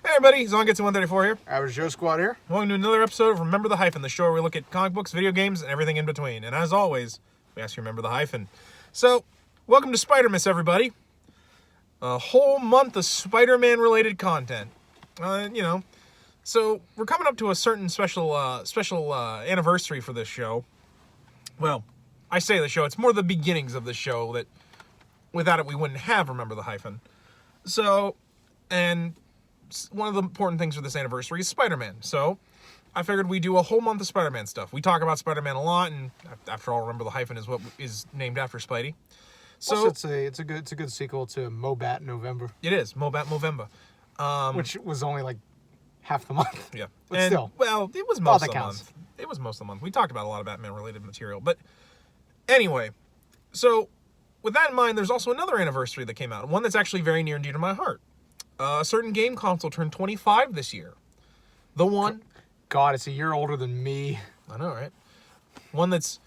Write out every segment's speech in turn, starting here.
Hey everybody, ZonGets134 here. Average Joe Squad here. Welcome to another episode of Remember the Hyphen, the show where we look at comic books, video games, and everything in between. And as always, we ask you to remember the hyphen. So, welcome to Spider-Mas, everybody. A whole month of Spider-Man related content. So we're coming up to a certain special anniversary for this show. Well, I say the show, it's more the beginnings of the show that without it we wouldn't have Remember the Hyphen. So, and one of the important things for this anniversary is Spider-Man. So, I figured we'd do a whole month of Spider-Man stuff. We talk about Spider-Man a lot, and after all, Remember the Hyphen is what is named after Spidey. So also, it's a good sequel to Mobat November. It is Mobat Movember, which was only like half the month. Yeah, but still, well, it was most of the month. It was most of the month. We talked about a lot of Batman-related material, but anyway, so with that in mind, there's also another anniversary that came out, one that's actually very near and dear to my heart. A certain game console turned 25 this year. The one... God, it's a year older than me. I know, right? One that's,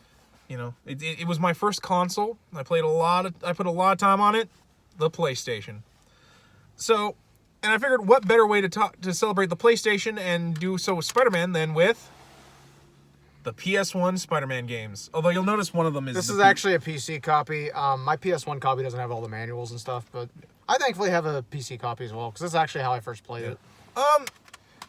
it was my first console. I put a lot of time on it. The PlayStation. So, and I figured what better way to celebrate the PlayStation and do so with Spider-Man than with the PS1 Spider-Man games. Although you'll notice one of them is... This is actually a PC copy. My PS1 copy doesn't have all the manuals and stuff, but I thankfully have a PC copy as well, because that's actually how I first played it.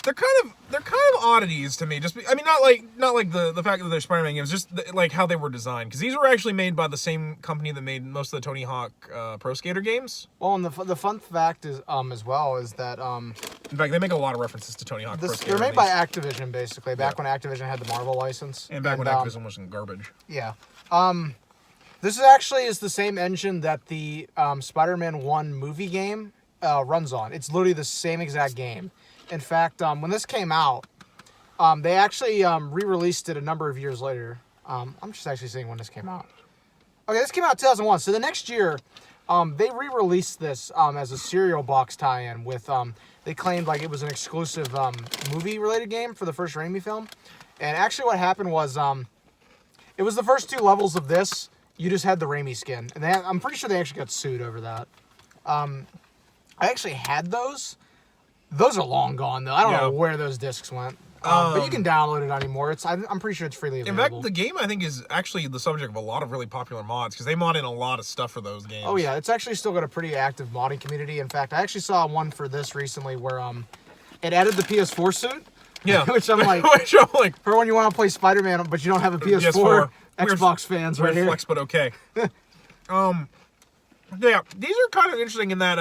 They're kind of oddities to me. Not like the fact that they're Spider-Man games, just like how they were designed. Because these were actually made by the same company that made most of the Tony Hawk Pro Skater games. Well, and the fun fact is as well is that in fact, they make a lot of references to Tony Hawk Pro Skater. They're made by Activision, basically, back when Activision had the Marvel license. And back when Activision wasn't garbage. Yeah. This is the same engine that the Spider-Man 1 movie game runs on. It's literally the same exact game. In fact, when this came out, they actually re-released it a number of years later. I'm just actually seeing when this came out. Okay, this came out in 2001. So the next year, they re-released this as a cereal box tie-in with... they claimed like it was an exclusive movie-related game for the first Raimi film. And actually what happened was it was the first two levels of this. You just had the Raimi skin. And I'm pretty sure they actually got sued over that. I actually had those. Those are long gone, though. I don't know where those discs went. But you can download it anymore. I'm pretty sure it's freely available. In fact, the game, I think, is actually the subject of a lot of really popular mods, because they mod in a lot of stuff for those games. Oh, yeah. It's actually still got a pretty active modding community. In fact, I actually saw one for this recently where it added the PS4 suit. Yeah. Which I'm like, for when you want to play Spider-Man, but you don't have a PS4. Xbox fans right here. Flex, but okay. Yeah, these are kind of interesting in that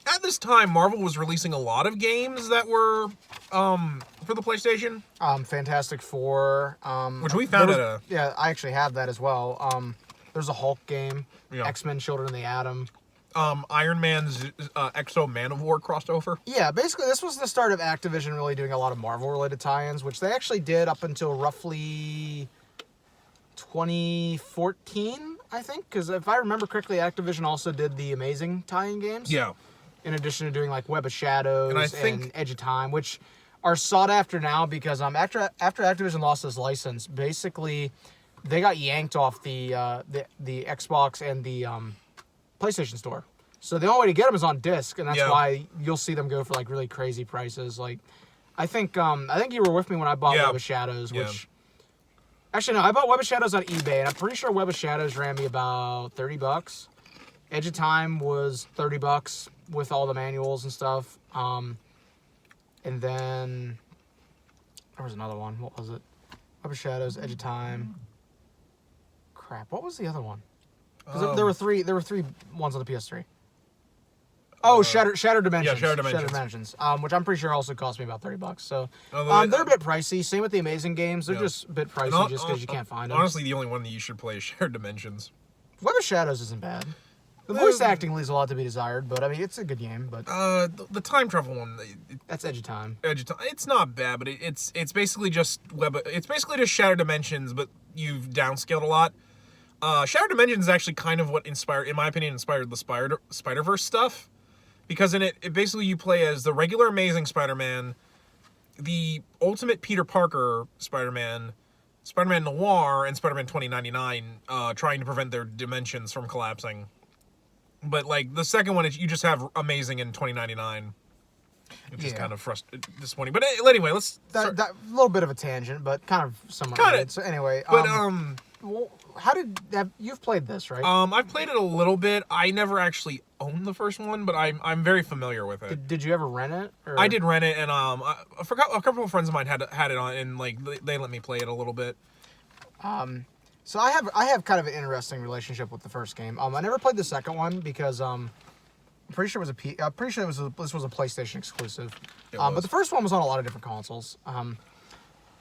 at this time, Marvel was releasing a lot of games that were for the PlayStation. Fantastic Four. Which we found Yeah, I actually have that as well. There's a Hulk game. Yeah. X-Men Children of the Atom. Iron Man's Exo Man of War crossover. Yeah, basically this was the start of Activision really doing a lot of Marvel-related tie-ins, which they actually did up until roughly 2014, I think. Because if I remember correctly, Activision also did the Amazing tie-in games. Yeah. In addition to doing like Web of Shadows and Edge of Time, which are sought after now because after Activision lost his license, basically they got yanked off the Xbox and the PlayStation Store. So the only way to get them is on disc, and that's why you'll see them go for like really crazy prices. Like, I think you were with me when I bought Web of Shadows, which actually no, I bought Web of Shadows on eBay, and I'm pretty sure Web of Shadows ran me about $30. Edge of Time was $30 with all the manuals and stuff. And then there was another one. What was it? Web of Shadows, Edge of Time. Crap, what was the other one? Because there were three ones on the PS3. Oh, Shattered Dimensions. Yeah, Shattered Dimensions. Which I'm pretty sure also cost me about $30. So they're a bit pricey. Same with the Amazing games. They're just a bit pricey just because you can't find them. Honestly, the only one that you should play is Shattered Dimensions. Web of Shadows isn't bad. The voice acting leaves a lot to be desired, but I mean it's a good game. But the time travel one, that's Edge of Time. Edge of Time. It's not bad, but it's basically just It's basically just Shattered Dimensions, but you've downscaled a lot. Shattered Dimensions is actually kind of what inspired the Spider-Verse stuff. Because in it basically you play as the regular Amazing Spider-Man, the Ultimate Peter Parker Spider-Man, Spider-Man Noir, and Spider-Man 2099 trying to prevent their dimensions from collapsing. But like the second one, you just have Amazing in 2099. Which is kind of disappointing. But anyway, let's... That little bit of a tangent, but kind of somewhat related. So anyway... But, well, you've played this, right? I've played it a little bit. I never actually owned the first one, but I'm very familiar with it. Did you ever rent it? Or? I did rent it, and I forgot a couple of friends of mine had it on, and like they let me play it a little bit. So I have kind of an interesting relationship with the first game. I never played the second one because I'm pretty sure this was a PlayStation exclusive. But the first one was on a lot of different consoles. I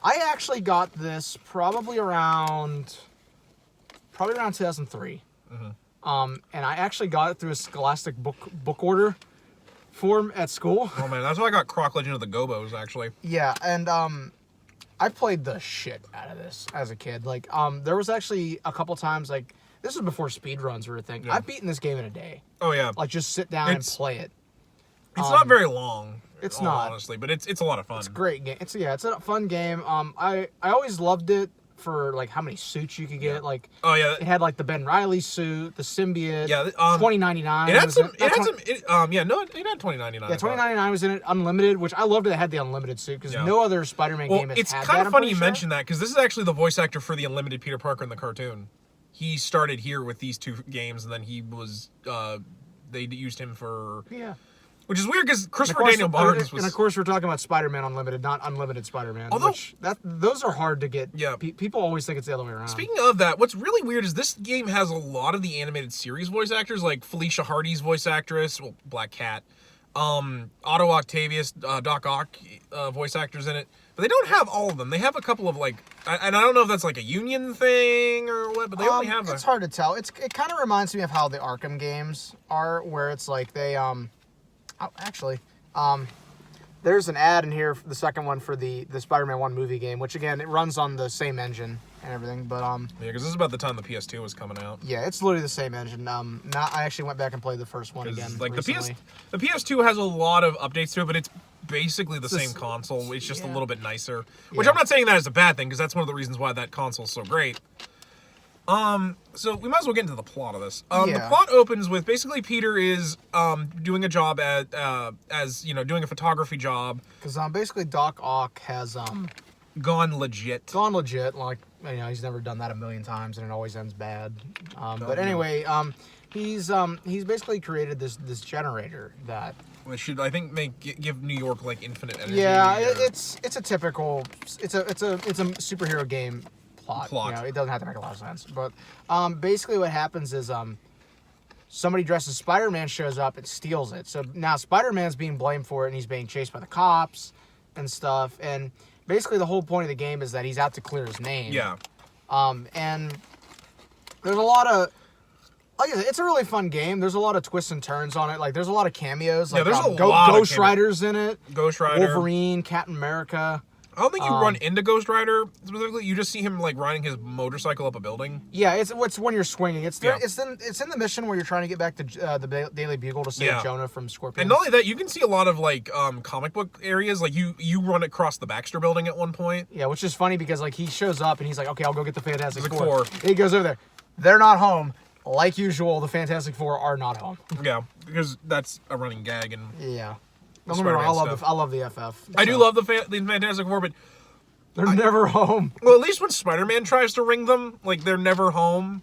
actually got this probably around 2003. And I actually got it through a Scholastic book order form at school. Oh man, that's why I got Croc Legend of the Gobos actually. Yeah, and I played the shit out of this as a kid. Like there was actually a couple times like this was before speedruns were a thing. Yeah. I've beaten this game in a day. Oh yeah. Like just sit down and play it. It's not very long. It's not, honestly, but it's a lot of fun. It's a great game. It's a fun game. I always loved it for like how many suits you could get. Yeah. Like it had like the Ben Reilly suit, the symbiote. Yeah, 2099. It had some. It had 2099. Yeah, 2099 was in it. Unlimited, which I loved that it had the unlimited suit because no other Spider-Man game has had that. It's kind of funny you mention that because this is actually the voice actor for the Unlimited Peter Parker in the cartoon. He started here with these two games, and then he was. They used him for. Yeah. Which is weird because Christopher Daniel Barnes was... And of course we're talking about Spider-Man Unlimited, not Unlimited Spider-Man. Although... those are hard to get. Yeah. People always think it's the other way around. Speaking of that, what's really weird is this game has a lot of the animated series voice actors, like Felicia Hardy's voice actress, well, Black Cat, Otto Octavius, Doc Ock voice actors in it. But they don't have all of them. They have a couple of, like... And I don't know if that's like a union thing or what, but they only have... It's hard to tell. It kind of reminds me of how the Arkham games are, where it's like they... there's an ad in here, the second one for the Spider-Man 1 movie game, which again, it runs on the same engine and everything, but yeah, because this is about the time the PS2 was coming out. Yeah, it's literally the same engine. I actually went back and played the first one again. Like recently. The PS2 has a lot of updates to it, but it's basically the same console. It's just a little bit nicer. Which I'm not saying that is a bad thing, because that's one of the reasons why that console is so great. So we might as well get into the plot of this. The plot opens with basically Peter is doing a job doing a photography job. Because basically Doc Ock has gone legit. Like he's never done that a million times and it always ends bad. But anyway, he's basically created this generator that. Which should, I think, give New York like infinite energy. Yeah, it's a typical it's a superhero game. Plot. It doesn't have to make a lot of sense. But basically what happens is somebody dressed as Spider-Man shows up and steals it. So now Spider-Man's being blamed for it and he's being chased by the cops and stuff. And basically the whole point of the game is that he's out to clear his name. Yeah. And there's a lot of... Like I said, it's a really fun game. There's a lot of twists and turns on it. Like, there's a lot of cameos. Like, there's a lot of Ghost Rider's in it. Ghost Rider. Wolverine, Captain America. I don't think you run into Ghost Rider specifically. You just see him like riding his motorcycle up a building. Yeah, it's when you're swinging. It's in the mission where you're trying to get back to the Daily Bugle to save Jonah from Scorpion. And not only that, you can see a lot of like comic book areas. Like you run across the Baxter Building at one point. Yeah, which is funny because like he shows up and he's like, okay, I'll go get the Fantastic Four. And he goes over there. They're not home. Like usual, the Fantastic Four are not home. Yeah, because that's a running gag and Don't get me wrong, I love the FF. I do love the Fantastic Four, but they're never home. Well, at least when Spider-Man tries to ring them, like, they're never home.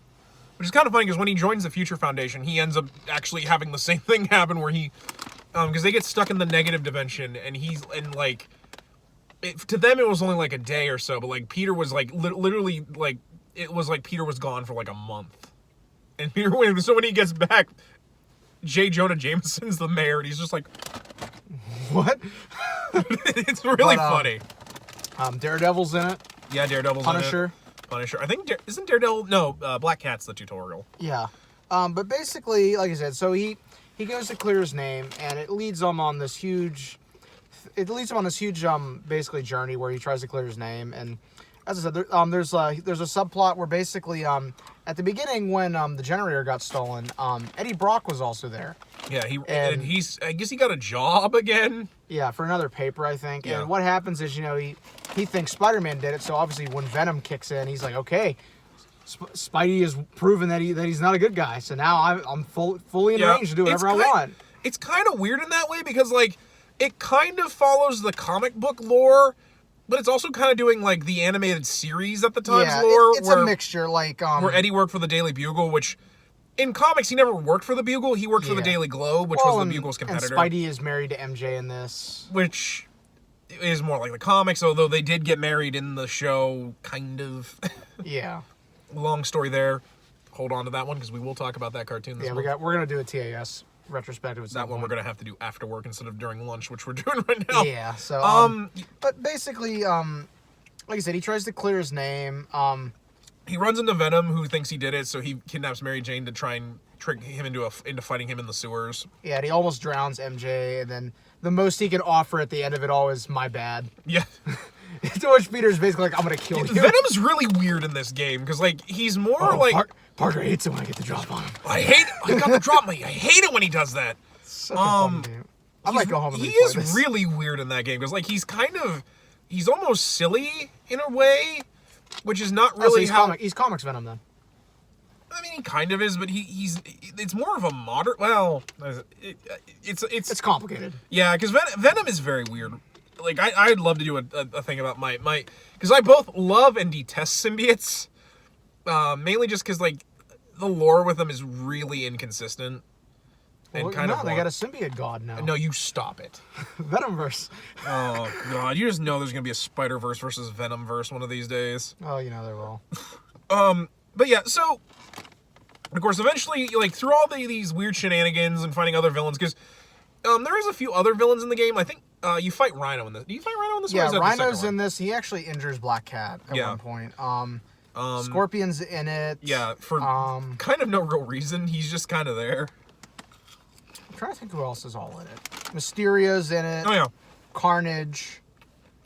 Which is kind of funny, because when he joins the Future Foundation, he ends up actually having the same thing happen where he... Because they get stuck in the negative dimension, and to them, it was only, like, a day or so, but, like, Peter was, like, literally, like... It was like Peter was gone for, like, a month. And so when he gets back, J. Jonah Jameson's the mayor, and he's just like... What? It's really funny. Daredevil's in it. Yeah, Daredevil's Punisher. in it. Punisher. I think, isn't Daredevil... No, Black Cat's the tutorial. Yeah. But basically, like I said, so he goes to clear his name, and it leads him on this huge... basically journey where he tries to clear his name. And as I said, there's a subplot where basically, at the beginning when the generator got stolen, Eddie Brock was also there. Yeah, I guess he got a job again. Yeah, for another paper, I think. Yeah. And what happens is, he thinks Spider-Man did it, so obviously when Venom kicks in, he's like, okay, Spidey has proven that he's not a good guy. So now I'm fully in range to do whatever I want. It's kind of weird in that way because, like, it kind of follows the comic book lore, but it's also kind of doing, like, the animated series at the time's lore. It's a mixture, like... where Eddie worked for the Daily Bugle, which... In comics, he never worked for the Bugle. He worked for the Daily Globe, which was the Bugle's competitor. And Spidey is married to MJ in this. Which is more like the comics, although they did get married in the show, kind of. Yeah. Long story there. Hold on to that one, because we will talk about that cartoon this month. We're going to do a TAS retrospective. That one we're going to have to do after work instead of during lunch, which we're doing right now. Yeah, so... but basically, like I said, he tries to clear his name. He runs into Venom, who thinks he did it, so he kidnaps Mary Jane to try and trick him into fighting him in the sewers. Yeah, and he almost drowns MJ, and then the most he can offer at the end of it all is "my bad." Yeah. To which Peter's basically like, "I'm gonna kill you." Venom's really weird in this game because, like, he's more like Parker hates it when I get the drop on him. I got the drop on me. I hate it when he does that. Such a fun game. I might go home and he is really weird in that game because, like, he's almost silly in a way. Which is not really he's comics Venom then. I mean, he kind of is, but it's more of a modern. Well, it's complicated. Yeah, because Venom is very weird. Like I'd love to do a thing about my because I both love and detest symbiotes, mainly just because like the lore with them is really inconsistent. And they got a symbiote god now. No, you stop it. Venomverse. Oh, God. You just know there's going to be a Spider-Verse versus Venomverse one of these days. Oh, you know there will. But yeah, so, of course, eventually, like, through all these weird shenanigans and finding other villains, because there is a few other villains in the game. I think you fight Rhino in this. Do you fight Rhino in this? Yeah, Rhino's in this. He actually injures Black Cat at one point. Scorpion's in it. Yeah, for kind of no real reason. He's just kind of there. I'm trying to think who else is all in it. Mysteria's in it. Oh, yeah. Carnage.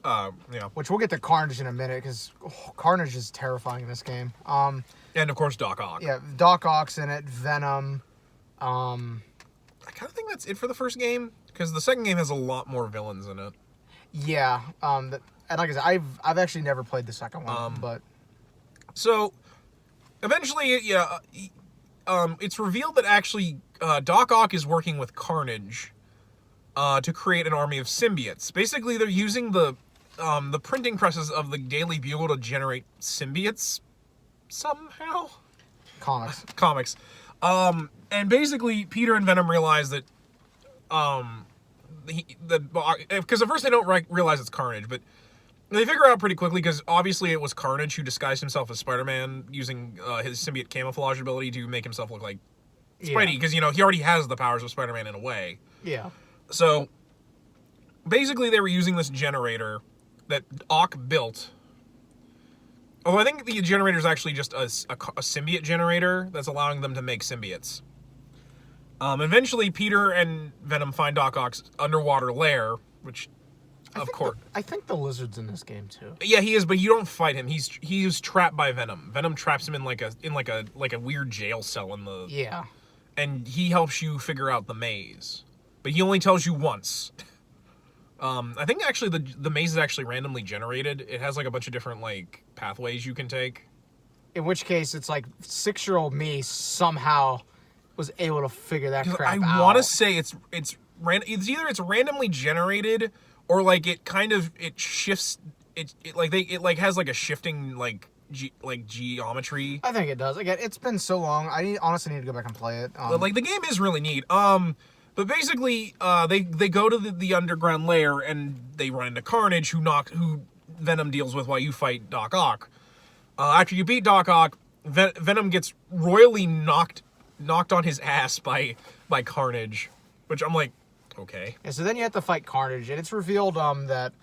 Yeah. Which we'll get to Carnage in a minute, because Carnage is terrifying in this game. And, of course, Doc Ock. Yeah, Doc Ock's in it. Venom. I kind of think that's it for the first game, because the second game has a lot more villains in it. Yeah. And like I said, I've actually never played the second one, but... So, eventually, yeah... it's revealed that actually Doc Ock is working with Carnage to create an army of symbiotes. Basically, they're using the printing presses of the Daily Bugle to generate symbiotes somehow. Comics. And basically, Peter and Venom realize that because at first they don't realize it's Carnage, but they figure out pretty quickly because obviously it was Carnage who disguised himself as Spider-Man using his symbiote camouflage ability to make himself look like Spidey, because, you know, he already has the powers of Spider-Man in a way. Yeah. So, basically they were using this generator that Ock built. Although I think the generator is actually just a symbiote generator that's allowing them to make symbiotes. Eventually, Peter and Venom find Doc Ock's underwater lair, which... Of course. I think the Lizard's in this game too. Yeah, he is, but you don't fight him. He's trapped by Venom. Venom traps him in like a weird jail cell in the... Yeah. And he helps you figure out the maze. But he only tells you once. I think actually the maze is actually randomly generated. It has like a bunch of different like pathways you can take. In which case it's like 6-year-old me somehow was able to figure that crap out. I want to say it's either it's randomly generated or like it shifts it has like a shifting geometry. I think it does. Again, it's been so long. I honestly need to go back and play it. But like the game is really neat. But basically, they go to the underground lair and they run into Carnage, who Venom deals with while you fight Doc Ock. After you beat Doc Ock, Venom gets royally knocked on his ass by Carnage, which I'm like, okay. Yeah, so then you have to fight Carnage, and it's revealed that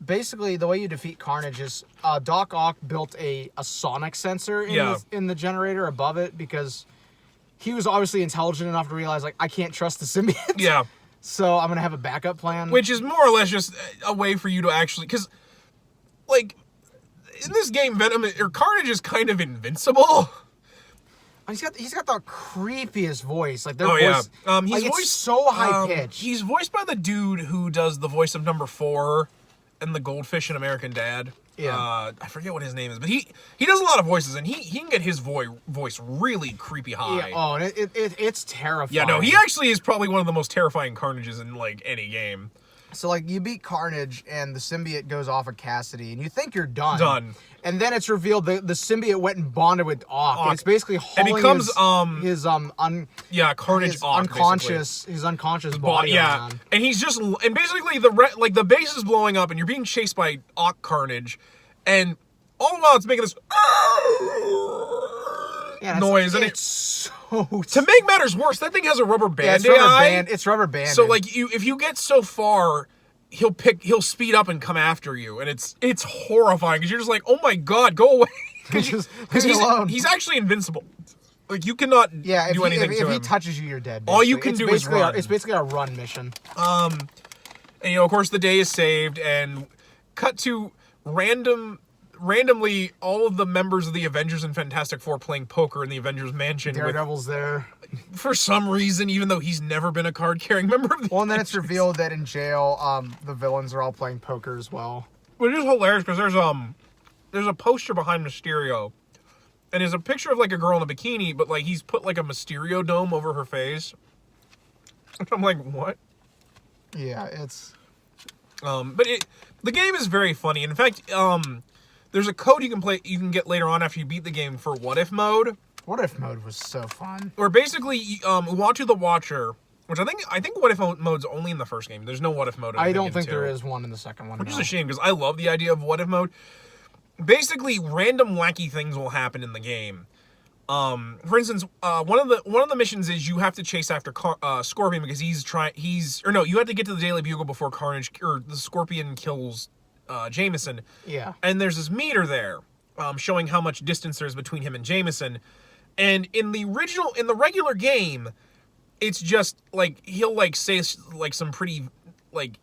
basically the way you defeat Carnage is Doc Ock built a sonic sensor in the generator above it because he was obviously intelligent enough to realize, like, I can't trust the symbiote. Yeah. So I'm going to have a backup plan. Which is more or less just a way for you to actually... Because, like, in this game, Carnage is kind of invincible. He's got the creepiest voice. Like, their voice... Yeah. He's it's so high-pitched. He's voiced by the dude who does the voice of Number 4 and the Goldfish in American Dad. Yeah. I forget what his name is, but he does a lot of voices, and he can get his voice really creepy high. Yeah. Oh, and it's terrifying. Yeah, no, he actually is probably one of the most terrifying Carnages in, like, any game. So, like, you beat Carnage, and the symbiote goes off of Cassidy, and you think you're done. Done. And then it's revealed the symbiote went and bonded with Ock. And it's basically hauling his Carnage Ock, unconscious body around. And he's just, and basically the base is blowing up, and you're being chased by Ock Carnage, and all the while it's making this noise, and it's so. To make matters worse, that thing has a rubber band. Yeah, it's rubber band. So like if you get so far, he'll speed up and come after you, and it's horrifying because you're just like, oh my god, go away. Because he's actually invincible. Like you cannot do anything to him. If he touches you, you're dead. Basically. All you can do is run. It's basically a run mission. And of course the day is saved, and cut to randomly all of the members of the Avengers and Fantastic Four playing poker in the Avengers mansion. Daredevil's there. For some reason, even though he's never been a card-carrying member of the Well, and then it's revealed that in jail, the villains are all playing poker as well. Which is hilarious, because there's a poster behind Mysterio, and there's a picture of, like, a girl in a bikini, but, like, he's put, like, a Mysterio dome over her face. I'm like, what? Yeah, it's... But the game is very funny. In fact, there's a code you can get later on after you beat the game for What If mode. What If mode was so fun. Where basically, Uatu the Watcher, which I think What If mode's only in the first game. There's no What If mode. I don't think there is one in the second one. Which is a shame, because I love the idea of What If mode. Basically, random wacky things will happen in the game. For instance, one of the missions is you have to chase after Scorpion because you have to get to the Daily Bugle before Carnage or the Scorpion kills Jameson. Yeah. And there's this meter there, showing how much distance there is between him and Jameson. And in the regular game, it's just like he'll like say like some pretty like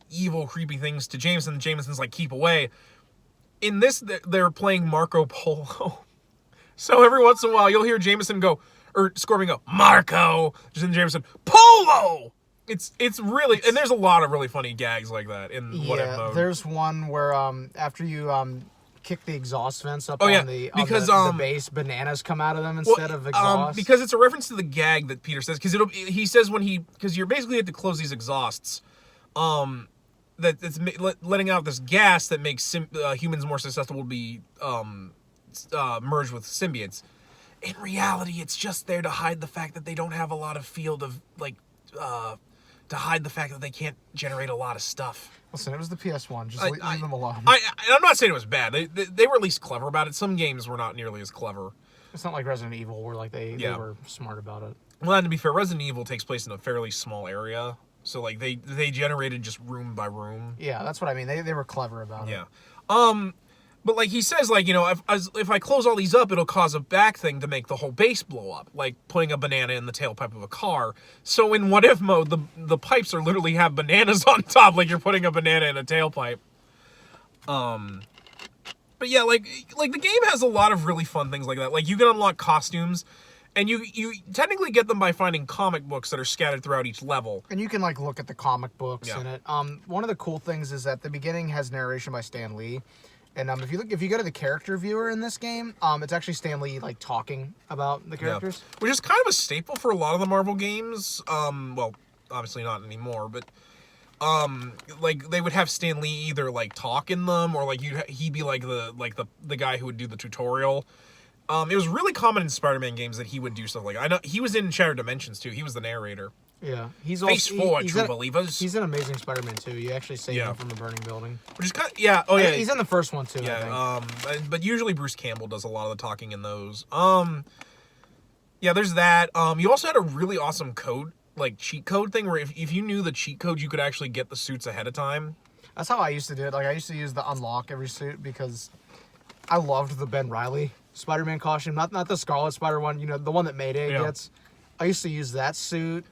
evil, creepy things to Jameson. And Jameson's like, keep away. In this, they're playing Marco Polo. So every once in a while, you'll hear Jameson go, or Scorpion go, Marco, just in Jameson, Polo! It's really, and there's a lot of really funny gags like that in What If mode. There's one where after you kick the exhaust vents up on the base, bananas come out of them instead of exhaust. Because it's a reference to the gag that Peter says, he says because you're basically have to close these exhausts, that it's letting out this gas that makes humans more susceptible to be merged with symbiotes. In reality, it's just there to hide the fact that they don't have a lot of field of to hide the fact that they can't generate a lot of stuff. Listen, it was the PS1. Just leave them alone. I'm not saying it was bad. They were at least clever about it. Some games were not nearly as clever. It's not like Resident Evil where like they were smart about it. Well, and to be fair, Resident Evil takes place in a fairly small area. So, like, they generated just room by room. Yeah, that's what I mean. They were clever about it. Yeah. But, like, he says, like, if I close all these up, it'll cause a back thing to make the whole base blow up. Like, putting a banana in the tailpipe of a car. So, in What If mode, the pipes are literally have bananas on top, like you're putting a banana in a tailpipe. But, yeah, like the game has a lot of really fun things like that. Like, you can unlock costumes, and you technically get them by finding comic books that are scattered throughout each level. And you can, like, look at the comic books in it. One of the cool things is that the beginning has narration by Stan Lee. And if you go to the character viewer in this game, it's actually Stan Lee like talking about the characters, which is kind of a staple for a lot of the Marvel games. Well, obviously not anymore, but like they would have Stan Lee either like talk in them or like he'd be like the guy who would do the tutorial. It was really common in Spider-Man games that he would do stuff like I know he was in Shattered Dimensions too. He was the narrator. Yeah, he's Phase 4, true believers. He's in Amazing Spider-Man 2. You actually save him from a burning building. Which is kind of, he's in the first one too. Yeah, I think. But usually Bruce Campbell does a lot of the talking in those. Yeah, there's that. You also had a really awesome code, like cheat code thing, where if you knew the cheat code, you could actually get the suits ahead of time. That's how I used to do it. Like I used to use the unlock every suit because I loved the Ben Reilly Spider-Man costume, not the Scarlet Spider one. You know, the one that Mayday gets. I used to use that suit.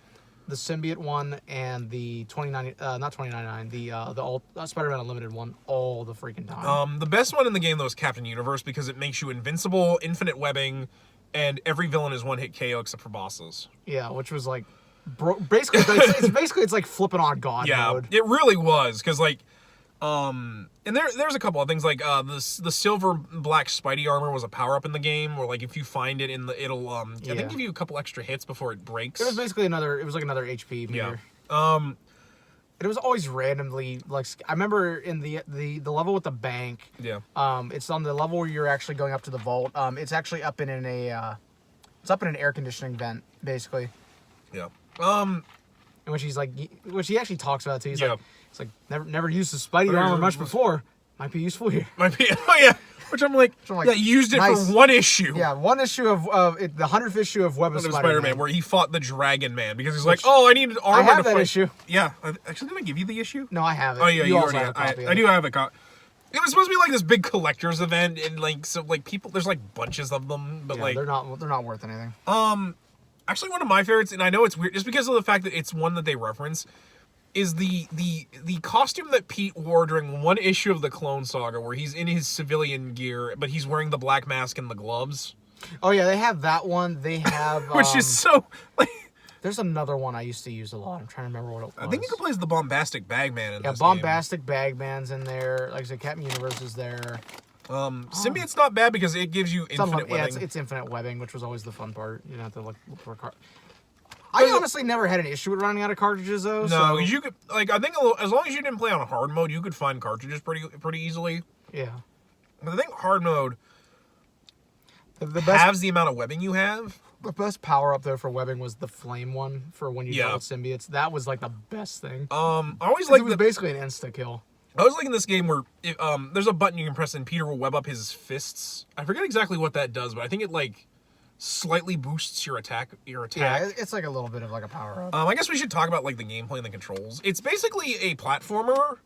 The symbiote one and the not 2099, the old Spider-Man Unlimited one all the freaking time. The best one in the game though is Captain Universe because it makes you invincible, infinite webbing, and every villain is one hit KO except for bosses. Yeah, which was like, basically it's like flipping on God mode. Yeah, it really was because like And there's a couple of things like the silver black Spidey armor was a power up in the game, where like if you find it it'll I think give you a couple extra hits before it breaks. It was basically another HP meter. Yeah. It was always randomly like I remember in the level with the bank. Yeah. It's on the level where you're actually going up to the vault. It's actually up in an air conditioning vent basically. Yeah. And which he actually talks about too. He's like never used the Spidey armor much before. Might be useful here. Might be. Oh yeah. Which I'm like, yeah, you used it nice. For one issue. Yeah, one issue of the 100th issue of Web of Spider-Man, where he fought the Dragon Man because he's like, oh, I need armor. I have to that fight. issue. Yeah, actually, did I give you the issue? No, I have it. Oh yeah, you already have a copy. I do have a copy. It was supposed to be like this big collector's event, and like so, like people, there's like bunches of them, but like they're not worth anything. Actually, one of my favorites, and I know it's weird, just because of the fact that it's one that they reference, is the costume that Pete wore during one issue of the Clone Saga, where he's in his civilian gear, but he's wearing the black mask and the gloves. Oh yeah, they have that one. They have which is so like. There's another one I used to use a lot. I'm trying to remember what it was. I think you can play as the Bombastic Bagman in this Bombastic Bagman's in there. Like I said, Captain Universe is there. Symbiote's not bad because it gives you infinite webbing. Yeah, it's infinite webbing, which was always the fun part. You don't have to look for a card. I honestly never had an issue with running out of cartridges though. No, you could like I think as long as you didn't play on hard mode, you could find cartridges pretty easily. Yeah. But I think hard mode halves the amount of webbing you have. The best power up though for webbing was the flame one for when you dealt with symbiotes. That was like the best thing. I always like it was basically an insta kill. I was liking this game where there's a button you can press and Peter will web up his fists. I forget exactly what that does, but I think it like slightly boosts your attack. Yeah, it's like a little bit of like a power up. I guess we should talk about like the gameplay and the controls. It's basically a platformer,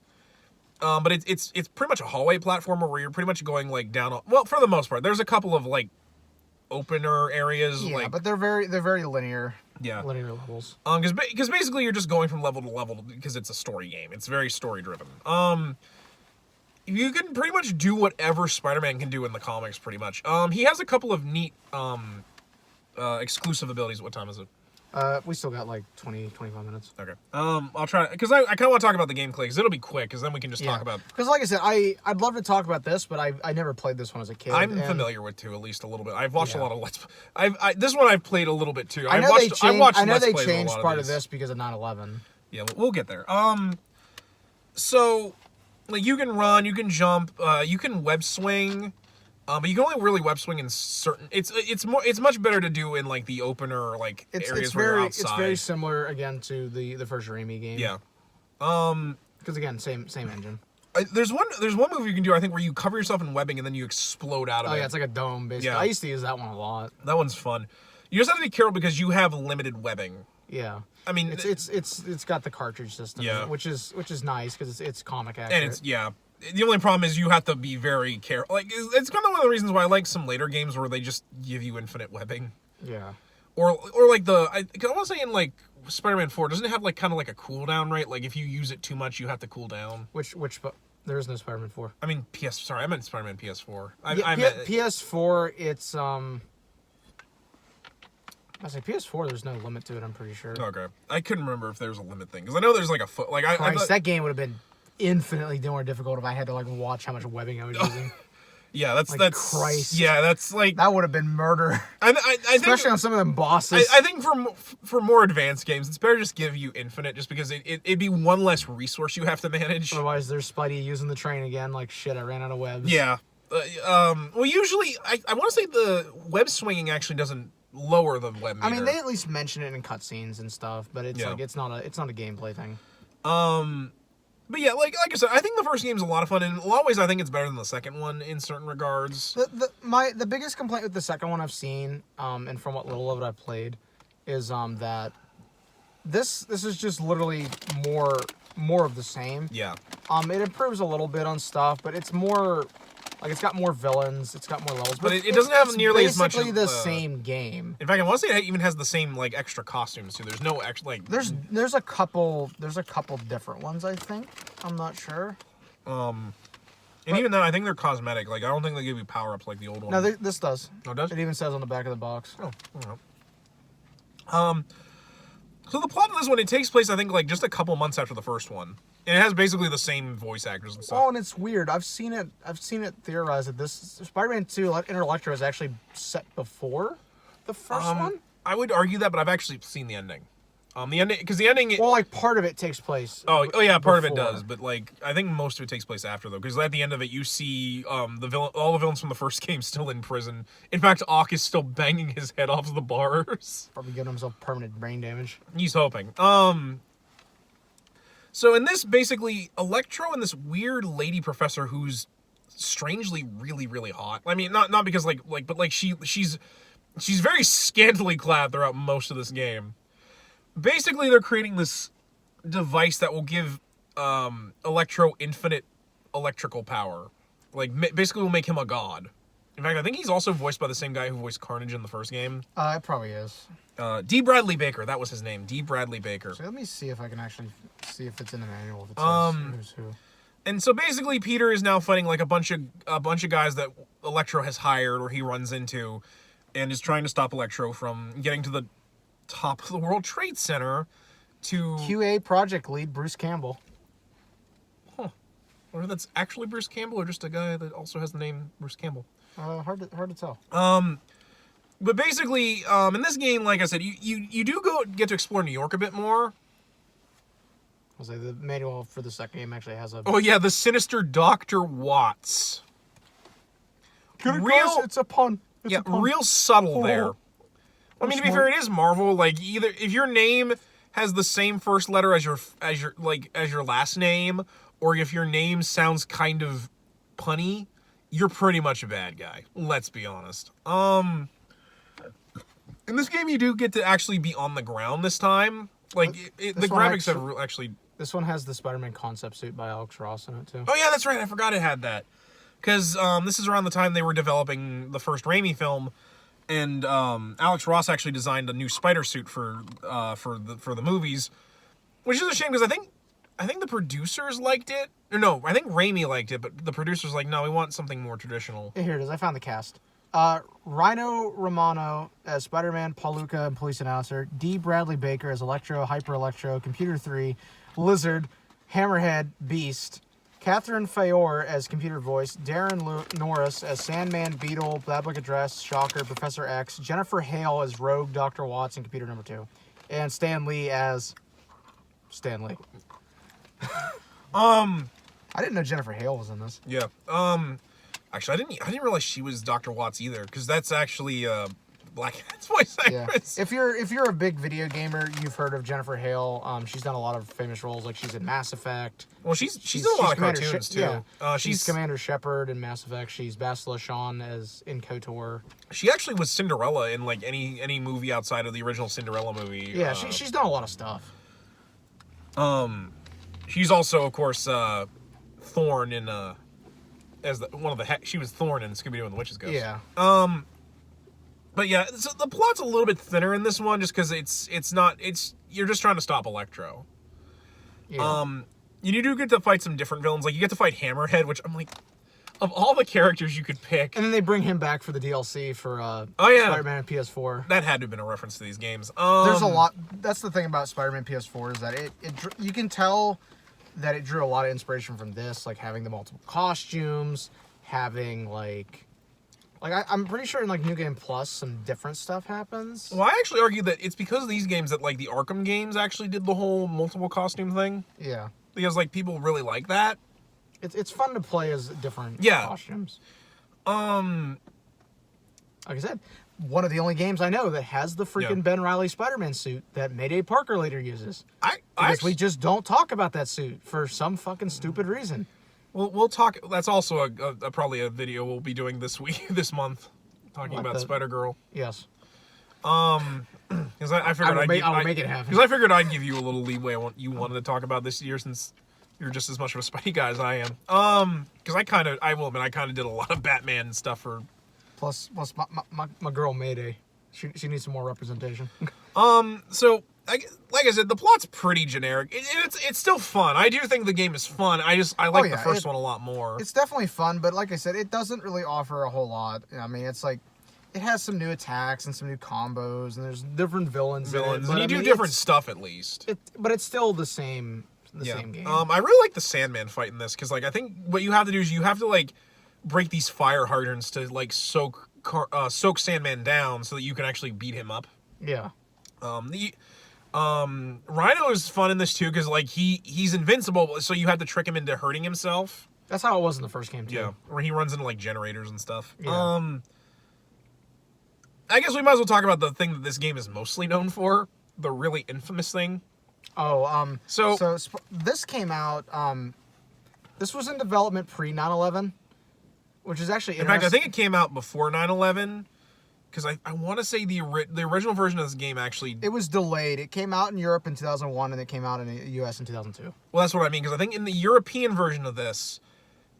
but it's pretty much a hallway platformer where you're pretty much going like down. Well, for the most part, there's a couple of like opener areas. Yeah, like, but they're very linear. Yeah, linear levels. Because basically you're just going from level to level because it's a story game. It's very story driven. You can pretty much do whatever Spider-Man can do in the comics, pretty much. He has a couple of neat exclusive abilities. What time is it? We still got like 20-25 minutes. Okay. I'll try, because I kind of want to talk about the gameplay, because it'll be quick, because then we can just talk about... Because like I said, I'd love to talk about this, but I never played this one as a kid. I'm familiar with two, at least a little bit. I've watched a lot of Let's... this one I've played a little bit, too. I know they changed part of this because of 9/11. Yeah, we'll get there. So, like, you can run, you can jump, you can web swing... but you can only really web swing in certain. It's much better to do in like the opener like areas where you're outside. It's very similar again to the first Raimi game. Yeah. Because again, same engine. There's one move you can do I think where you cover yourself in webbing and then you explode out of it. Oh yeah, it's like a dome basically. Yeah. I used to use that one a lot. That one's fun. You just have to be careful because you have limited webbing. Yeah. I mean, it's got the cartridge system. Yeah. Which is nice because it's comic accurate. And it's the only problem is you have to be very careful. Like, it's kind of one of the reasons why I like some later games where they just give you infinite webbing. Yeah. Or like I want to say in like Spider-Man 4, doesn't it have like kind of like a cooldown, right? Like if you use it too much, you have to cool down. There is no Spider-Man 4. I mean I meant Spider-Man PS4. PS4. It's I say PS4. There's no limit to it. I'm pretty sure. Okay. I couldn't remember if there was a limit thing because I know there's like a foot. Like that game would have been infinitely more difficult if I had to like watch how much webbing I was using. Yeah, that's Christ. Yeah, that's like that would have been murder. I especially think, on some of them bosses. I think for more advanced games, it's better just give you infinite, just because it'd be one less resource you have to manage. Otherwise, there's Spidey using the train again. Like shit, I ran out of webs. Yeah. Well, usually I want to say the web swinging actually doesn't lower the web meter. I mean, they at least mention it in cutscenes and stuff, but it's like it's not a gameplay thing. But yeah, like I said, I think the first game's a lot of fun, and in a lot of ways, I think it's better than the second one in certain regards. The biggest complaint with the second one I've seen, and from what little of it I've played, is that this is just literally more of the same. Yeah. It improves a little bit on stuff, but it's more like it's got more villains, it's got more levels, but it doesn't have nearly as much. Basically the same game. In fact, I want to say it even has the same like extra costumes too. There's no extra like. There's a couple different ones. I think I'm not sure. Even though I think they're cosmetic, like I don't think they give you power ups like the old one. No, this does. Oh, it does? It even says on the back of the box. Oh, I don't know. So the plot of this one, it takes place, I think, like, just a couple months after the first one. And it has basically the same voice actors and stuff. Oh, and it's weird. I've seen it theorized that this Spider-Man 2 Inter-Electro is actually set before the first one. I would argue that, but I've actually seen the ending. The ending, because the ending... Well, like, part of it takes place Oh yeah, part of it does, but, like, I think most of it takes place after, though, because at the end of it, you see all the villains from the first game still in prison. In fact, Ock is still banging his head off the bars. Probably giving himself permanent brain damage. He's hoping. So in this, basically, Electro and this weird lady professor who's strangely really, really hot. I mean, not because, but, like, she's very scantily clad throughout most of this game. Basically, they're creating this device that will give Electro infinite electrical power. Like, basically will make him a god. In fact, I think he's also voiced by the same guy who voiced Carnage in the first game. It probably is. D. Bradley Baker, that was his name. D. Bradley Baker. So let me see if I can actually see if it's in the manual. If it says who's who. And so basically, Peter is now fighting like a bunch of guys that Electro has hired or he runs into, and is trying to stop Electro from getting to the top of the World Trade Center to... QA project lead Bruce Campbell. Huh. I wonder if that's actually Bruce Campbell or just a guy that also has the name Bruce Campbell. Hard to tell. But basically, in this game, like I said, you do get to explore New York a bit more. I'll say the manual for the second game actually has a... Oh yeah, the sinister Dr. Watts. It's a pun. It's a pun. Real subtle there. I mean, to be fair, it is Marvel. Like, either if your name has the same first letter as your last name, or if your name sounds kind of punny, you're pretty much a bad guy. Let's be honest. In this game, you do get to actually be on the ground this time. Like, the graphics have actually... This one has the Spider-Man concept suit by Alex Ross in it, too. Oh, yeah, that's right. I forgot it had that. Because this is around the time they were developing the first Raimi film, and Alex Ross actually designed a new spider suit for the movies, which is a shame because I think the producers liked it. Or no, I think Raimi liked it, but the producers like, no, we want something more traditional. Here it is. I found the cast. Rhino Romano as Spider-Man, Paul Luca and police announcer, D. Bradley Baker as Electro, Hyper Electro, Computer 3, Lizard, Hammerhead, Beast, Catherine Fayor as computer voice, Darren Norris as Sandman, Beetle, Public Address, Shocker, Professor X, Jennifer Hale as Rogue, Dr. Watts, and Computer Number 2, and Stan Lee as Stan Lee. I didn't know Jennifer Hale was in this. Yeah. Actually, I didn't realize she was Dr. Watts either, because that's actually Black Cat's voice actress. Yeah. If you're a big video gamer, you've heard of Jennifer Hale. She's done a lot of famous roles, like she's in Mass Effect. Well, she's done a lot of cartoons too. Yeah. She's Commander Shepard in Mass Effect. She's Bastila Shawn as in KOTOR. She actually was Cinderella in like any movie outside of the original Cinderella movie. Yeah, she's done a lot of stuff. She's also, of course, Thorn in she was Thorn in Scooby-Doo and the Witches Ghost. Yeah. But yeah, so the plot's a little bit thinner in this one, just because you're just trying to stop Electro. Yeah. You do get to fight some different villains. Like, you get to fight Hammerhead, which I'm like, of all the characters you could pick. And then they bring him back for the DLC for Spider-Man PS4. That had to have been a reference to these games. There's a lot. That's the thing about Spider-Man PS4 is that you can tell that it drew a lot of inspiration from this, like having the multiple costumes, having I'm pretty sure in like New Game Plus some different stuff happens. Well, I actually argue that it's because of these games that like the Arkham games actually did the whole multiple costume thing. Yeah. Because like people really like that. It's fun to play as different costumes. Like I said, one of the only games I know that has the freaking Ben Reilly Spider-Man suit that Mayday Parker later uses. We just don't talk about that suit for some fucking stupid reason. We'll talk. That's also probably a video we'll be doing this month, talking about Spider-Girl. Yes. Because I figured I'll make it happen. Because I figured I'd give you a little leeway on what you wanted to talk about this year, since you're just as much of a Spidey guy as I am. Because I will admit, I kind of did a lot of Batman stuff for. Plus my girl Mayday, she needs some more representation. So. Like I said, the plot's pretty generic. It's still fun. I do think the game is fun. I like the first one a lot more. It's definitely fun, but like I said, it doesn't really offer a whole lot. I mean, it's like It has some new attacks and some new combos, and there's different villains in it, and you do different stuff at least. But it's still the same game. I really like the Sandman fight in this, because, like, I think what you have to do is you have to, like, break these fire hydrants to, like, soak Sandman down so that you can actually beat him up. Yeah. Rhino is fun in this too, because, like, he's invincible, so you have to trick him into hurting himself. That's how it was in the first game too. Yeah, where he runs into, like, generators and stuff. Yeah. I guess we might as well talk about the thing that this game is mostly known for, the really infamous thing. Oh, so this came out. This was in development pre 9/11, which is actually interesting. In fact, I think it came out before 9/11. Because I want to say the original version of this game actually... It was delayed. It came out in Europe in 2001, and it came out in the U.S. in 2002. Well, that's what I mean, because I think in the European version of this,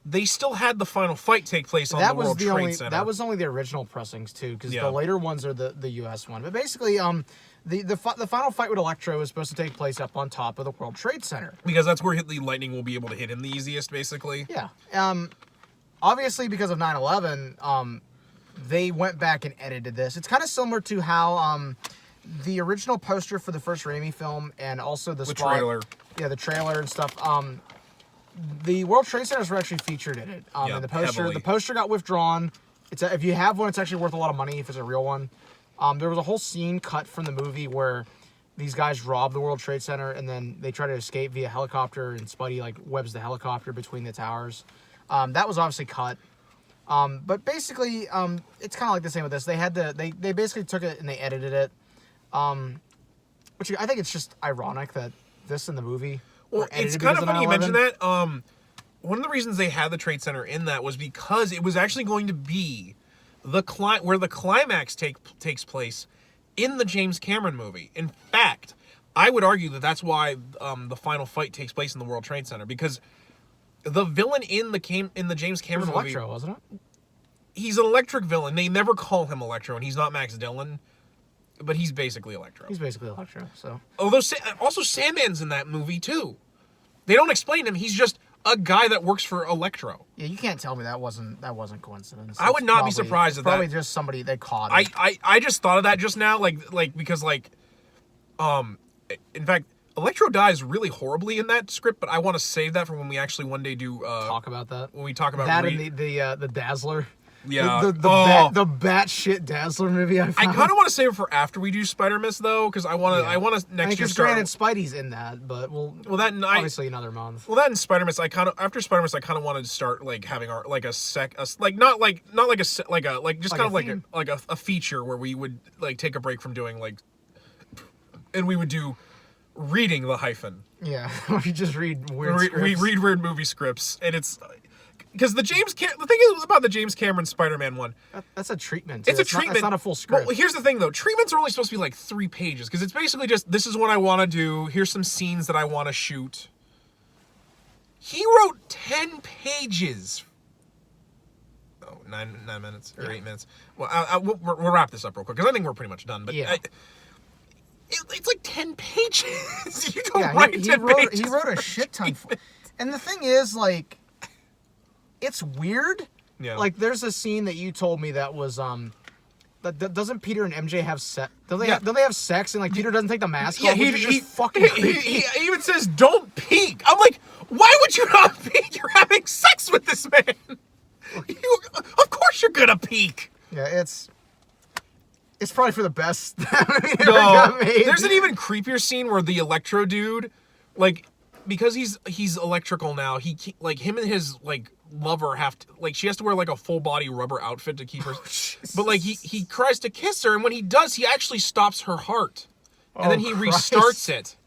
they still had the final fight take place on the World Trade Center. That was only the original pressings, too, because the later ones are the U.S. one. But basically, the final fight with Electro is supposed to take place up on top of the World Trade Center. Because that's where the lightning will be able to hit him the easiest, basically. Yeah. Obviously, because of 9/11... they went back and edited this. It's kind of similar to how the original poster for the first Raimi film and also the trailer. Yeah, the trailer and stuff. The World Trade Centers were actually featured in it. In the poster. Heavily. The poster got withdrawn. If you have one, it's actually worth a lot of money if it's a real one. There was a whole scene cut from the movie where these guys rob the World Trade Center and then they try to escape via helicopter, and Spidey, like, webs the helicopter between the towers. That was obviously cut. But basically, it's kind of like the same with this. They basically took it and they edited it. Which I think it's just ironic that this in the movie. Well, it's kind of funny you mention that. One of the reasons they had the Trade Center in that was because it was actually going to be where the climax takes place in the James Cameron movie. In fact, I would argue that that's why the final fight takes place in the World Trade Center, because the villain in the James Cameron movie... Electro, wasn't it? He's an electric villain. They never call him Electro, and he's not Max Dillon, but he's basically Electro. He's basically Electro, so... Although, also Sandman's in that movie, too. They don't explain him. He's just a guy that works for Electro. Yeah, you can't tell me that wasn't coincidence. I would not be surprised at that. Probably just somebody, they caught him. I just thought of that just now, because, in fact... Electro dies really horribly in that script, but I want to save that for when we actually one day do... talk about that? When we talk about... That and the Dazzler. Yeah. The batshit Dazzler movie I found. I kind of want to save it for after we do Spider-Mas, though, because I want to next year start... Granted, Spidey's in that, but obviously another month. Well, that and Spider-Mas, after Spider-Mas, I kind of wanted to start, like, having our, like, a feature where we would, like, take a break from doing, like... And we would do... reading the Hyphen. Yeah, we just read weird scripts. We read weird movie scripts, and it's because the thing is about the James Cameron Spider-Man one. That's a treatment. It's a treatment. It's not a full script. Well, here's the thing, though. Treatments are only supposed to be like 3 pages, because it's basically just, this is what I want to do. Here's some scenes that I want to shoot. He wrote 10 pages. Oh, 9 minutes or 8 minutes. Well, we'll wrap this up real quick, because I think we're pretty much done. But yeah. It's like 10 pages. You don't write 10 pages. He wrote a shit ton. And the thing is, like, it's weird. Yeah. Like, there's a scene that you told me that was, doesn't Peter and MJ have sex? Don't they have sex, and, like, Peter doesn't take the mask off? He even says, don't peek. I'm like, why would you not peek? You're having sex with this man. Of course you're gonna peek. Yeah, it's probably for the best that movie ever got made. There's an even creepier scene where the Electro dude, like, because he's electrical now, him and his, like, lover have to, like, she has to wear, like, a full body rubber outfit to keep her. But, like, he tries to kiss her, and when he does, he actually stops her heart. And then he restarts it.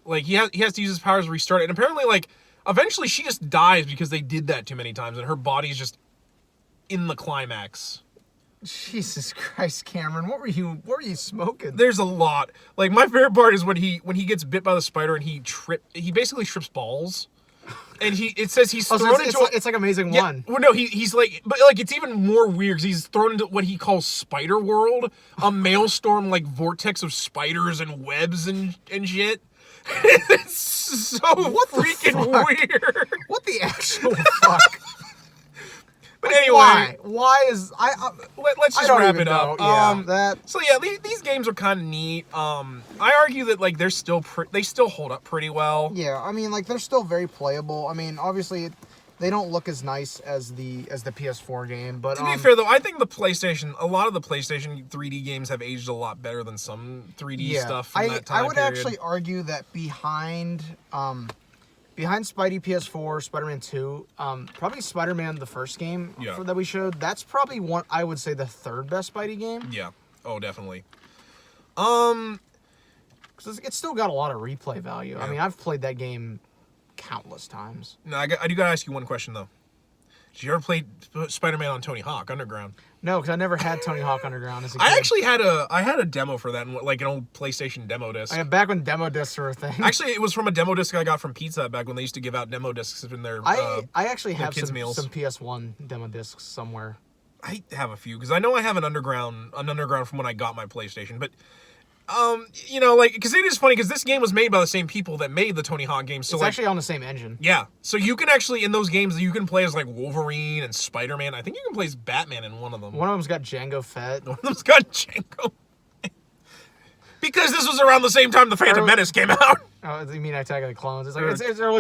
Like, he has to use his powers to restart it. And apparently, like, eventually she just dies because they did that too many times, and her body's just in the climax. Jesus Christ, Cameron, what were you smoking? There's a lot. Like, my favorite part is when he gets bit by the spider and he basically trips balls. And it says he's thrown into it's like Amazing One. Well, no, he's like, but like it's even more weird because he's thrown into what he calls Spider World, a maelstrom like vortex of spiders and webs and shit. It's so freaking weird. What the actual fuck? But anyway, why is let's just wrap it up. Yeah, these games are kind of neat. I argue that like they still hold up pretty well. Yeah, I mean, like they're still very playable. I mean, obviously they don't look as nice as the PS4 game, but to be fair though, I think a lot of the PlayStation 3D games have aged a lot better than some 3D stuff from that time I would period. actually argue that behind Spidey PS4, Spider-Man 2, probably Spider-Man the first game that we showed, that's probably one, I would say, the third best Spidey game. Yeah. Oh, definitely. Because it's still got a lot of replay value. Yeah. I mean, I've played that game countless times. No, I do gotta ask you one question, though. Did you ever play Spider-Man on Tony Hawk Underground? No, because I never had Tony Hawk Underground as a kid. I actually had a demo for that, like an old PlayStation demo disc. Back when demo discs were a thing. Actually, it was from a demo disc I got from Pizza back when they used to give out demo discs in their I actually have some PS1 demo discs somewhere. I have a few, because I know I have an Underground from when I got my PlayStation, but because it is funny, because this game was made by the same people that made the Tony Hawk games. So it's actually on the same engine. Yeah. So you can actually, in those games, you can play as like Wolverine and Spider-Man. I think you can play as Batman in one of them. One of them's got Jango Fett. One of them's got Jango. Because this was around the same time the Phantom Menace came out. Oh, you mean Attack of the Clones? It's like it's early